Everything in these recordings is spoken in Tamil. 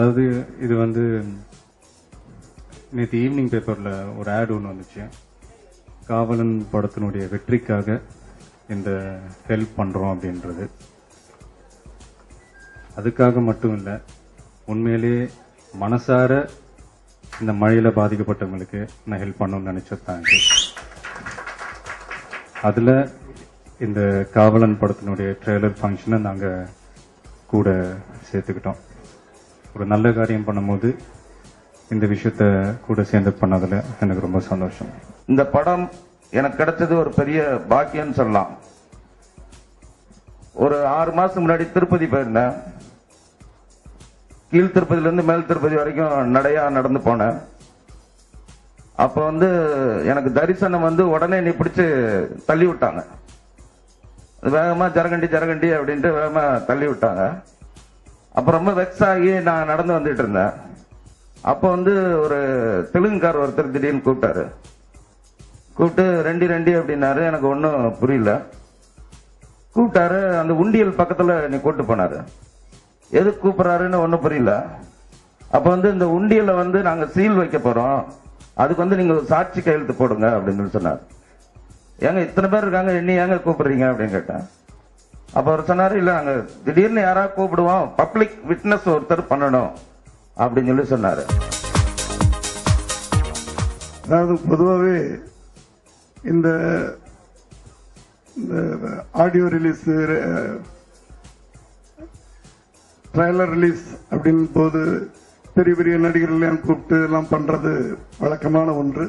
அதாவது இது வந்து நேற்று ஈவினிங் பேப்பர்ல ஒரு ஆட் ஒன்று வந்துச்சு. காவலன் படத்தினுடைய வெற்றிக்காக இந்த ஹெல்ப் பண்றோம் அப்படின்றது. அதுக்காக மட்டும் இல்லை, உண்மையிலேயே மனசார இந்த மழையில பாதிக்கப்பட்டவங்களுக்கு நான் ஹெல்ப் பண்ணணும்னு நினைச்சதாங்க. அதுல இந்த காவலன் படத்தினுடைய ட்ரெய்லர் ஃபங்க்ஷனை நாங்க கூட சேர்த்துக்கிட்டோம். ஒரு நல்ல காரியம் பண்ணும்போது இந்த விஷயத்த கூட சேர்ந்து பண்ணதுல எனக்கு ரொம்ப சந்தோஷம். இந்த படம் எனக்கு கிடைச்சது ஒரு பெரிய பாக்கியம் சொல்லலாம். ஒரு 6 மாசம் முன்னாடி திருப்பதி போயிருந்தேன். கீழ் திருப்பதியில இருந்து மேல் திருப்பதி வரைக்கும் நடையா நடந்து போனேன். அப்ப வந்து எனக்கு தரிசனம் வந்து உடனே நீ பிடிச்சு தள்ளி விட்டாங்க. வேகமா ஜரகண்டி அப்படின்ட்டு வேகமா தள்ளி விட்டாங்க. அப்ப ரொம்ப வெக்ஸ் ஆகி நான் நடந்து வந்துட்டு இருந்தேன். அப்ப வந்து ஒரு தெலுங்குக்கார் ஒருத்தர் திடீர்னு கூப்பிட்டு ரெண்டி அப்படின்னாரு. எனக்கு ஒன்னும் புரியல. கூப்பிட்டாரு, அந்த உண்டியல் பக்கத்துல நீ கூட்டு போனாரு. எதுக்கு கூப்பிடுறாருன்னு ஒன்னும் புரியல. அப்ப வந்து இந்த உண்டியல வந்து நாங்க சீல் வைக்க போறோம், அதுக்கு வந்து நீங்க சாட்சி கையெழுத்து போடுங்க அப்படின்னு சொன்னார். ஏங்க இத்தனை பேர் இருக்காங்க, என்ன ஏங்க கூப்பிடுறீங்க அப்படின்னு கேட்டேன். அப்ப அவர் சொன்னாரு, இல்ல நாங்க திடீர்னு யாராவது கூப்பிடுவோம், பப்ளிக் விட்னஸ் ஒருத்தர் பண்ணணும் அப்படின்னு சொல்லி சொன்னாரு. அதாவது பொதுவாகவே இந்த ஆடியோ ரிலீஸ், ட்ரைலர் ரிலீஸ் அப்படின்னு போது பெரிய பெரிய நடிகர்கள் கூப்பிட்டு எல்லாம் பண்றது வழக்கமான ஒன்று.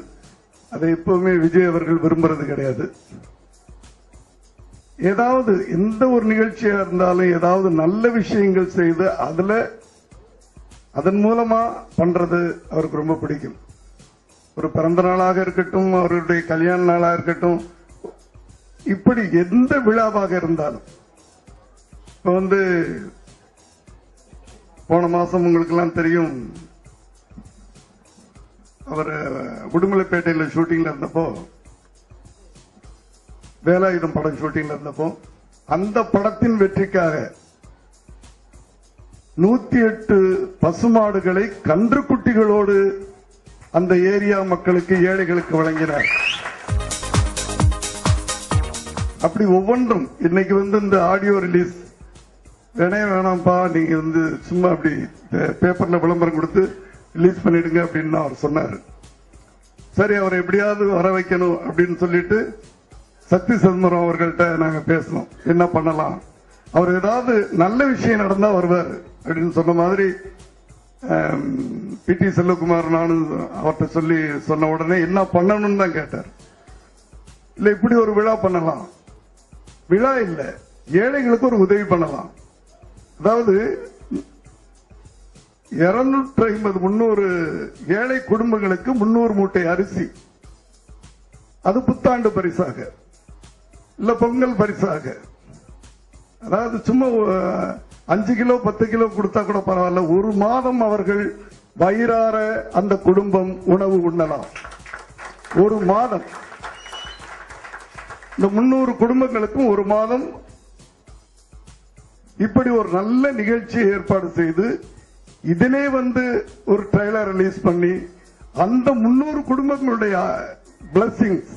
அதை எப்பவுமே விஜய் அவர்கள் விரும்புறது கிடையாது. ஏதாவது எந்த ஒரு நிகழ்ச்சியா இருந்தாலும் ஏதாவது நல்ல விஷயங்கள் செய்து அதன் மூலமா பண்றது அவருக்கு ரொம்ப பிடிக்கும். ஒரு பிறந்த நாளாக இருக்கட்டும், அவருடைய கல்யாண நாளாக இருக்கட்டும், இப்படி எந்த விழாவாக இருந்தாலும். இப்ப வந்து போன மாசம் உங்களுக்கு எல்லாம் தெரியும், அவர் உடுமலைப்பேட்டையில் ஷூட்டிங்ல இருந்தப்போ, வேலாயுதம் படம் ஷூட்டிங்ல இருந்தப்போ, அந்த படத்தின் வெற்றிக்காக 108 பசுமாடுகளை கன்றுக்குட்டிகளோடு அந்த ஏரியா மக்களுக்கு, ஏழைகளுக்கு வழங்கினார். அப்படி ஒவ்வொன்றும் இன்னைக்கு வந்து இந்த ஆடியோ ரிலீஸ் வேணாம்ப்பா, நீங்க வந்து சும்மா அப்படி பேப்பர்ல விளம்பரம் கொடுத்து ரிலீஸ் பண்ணிடுங்க அப்படின்னு அவர் சொன்னாரு. சரி, அவரை எப்படியாவது வர வைக்கணும் அப்படின்னு சொல்லிட்டு சக்தி சிதம்பரம் அவர்கள்ட்ட நாங்க பேசணும், என்ன பண்ணலாம், அவர் ஏதாவது நல்ல விஷயம் நடந்தா வருவார் அப்படின்னு சொன்ன மாதிரி பிடி செல்வகுமார் நானும் அவர்கிட்ட சொல்லி சொன்ன உடனே என்ன பண்ணணும்னு தான் கேட்டார். இல்ல இப்படி ஒரு விழா பண்ணலாம், விழா இல்ல, ஏழைகளுக்கு ஒரு உதவி பண்ணலாம். அதாவது 250-300 ஏழை குடும்பங்களுக்கு 300 மூட்டை அரிசி, அது புத்தாண்டு பரிசாக இல்ல பொங்கல் பரிசாக. அதாவது சும்மா 5 கிலோ 10 கிலோ கொடுத்தா கூட பரவாயில்ல, ஒரு மாதம் அவர்கள் வயிறார அந்த குடும்பம் உணவு உண்ணலாம். ஒரு மாதம் இந்த 300 குடும்பங்களுக்கும் ஒரு மாதம் இப்படி ஒரு நல்ல நிகழ்ச்சியை ஏற்பாடு செய்து இதிலே வந்து ஒரு ட்ரைலர் ரிலீஸ் பண்ணி அந்த 300 குடும்பங்களுடைய பிளஸிங்ஸ்,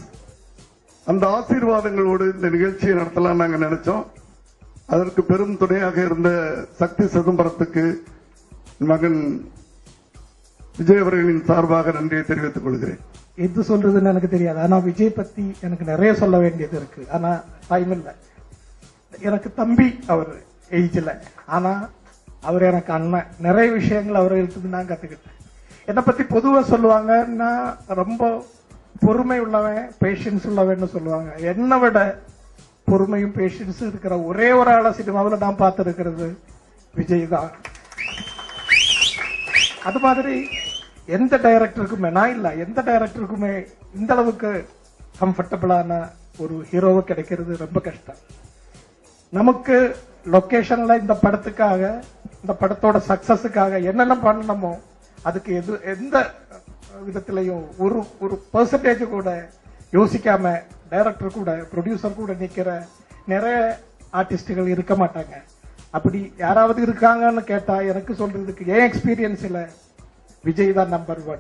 அந்த ஆசீர்வாதங்களோடு இந்த நிகழ்ச்சியை நடத்தலாம் நாங்க நினைச்சோம். அதற்கு பெரும் துணையாக இருந்த சக்தி சிதம்பரத்துக்கு மகன் விஜய் அவர்களின் சார்பாக நன்றியை தெரிவித்துக் கொள்கிறேன். எது சொல்றதுன்னு எனக்கு தெரியாது. ஆனா விஜய் பத்தி எனக்கு நிறைய சொல்ல வேண்டியது இருக்கு. ஆனா டைம் இல்ல. எனக்கு தம்பி அவர் ஏஜ்ல, ஆனா அவர் எனக்கு அண்ணன். நிறைய விஷயங்கள் அவர்களுக்கு நான் கத்துக்கிட்டேன். என்னை பத்தி பொதுவா சொல்லுவாங்கன்னா ரொம்ப பொறுமை உள்ளவன், பேஷன்ஸ் உள்ளவன் சொல்லுவாங்க. என்னை விட பொறுமையும் பேஷன்ஸ் இருக்கிற ஒரே ஒரு ஆள சினிமாவில் நான் பார்த்திருக்கிறது விஜய் தான். அது மாதிரி எந்த டைரக்டருக்குமே, நான் இல்ல எந்த டைரக்டருக்குமே இந்த அளவுக்கு கம்ஃபர்டபுளான ஒரு ஹீரோவை கிடைக்கிறது ரொம்ப கஷ்டம். நமக்கு லொகேஷன்ல இந்த படத்துக்காக, இந்த படத்தோட சக்சஸுக்காக என்னென்ன பண்ணணுமோ அதுக்கு எந்த விதத்திலையும் ஒரு பெர்சன்டேஜ் கூட யோசிக்காம டைரக்டர் கூட ப்ரொடியூசர் கூட நிக்கிற நிறைய ஆர்டிஸ்டுகள் இருக்க மாட்டாங்க. அப்படி யாராவது இருக்காங்கன்னு கேட்டா எனக்கு சொல்றதுக்கு என் எக்ஸ்பீரியன்ஸ்ல விஜய் தான் நம்பர் 1.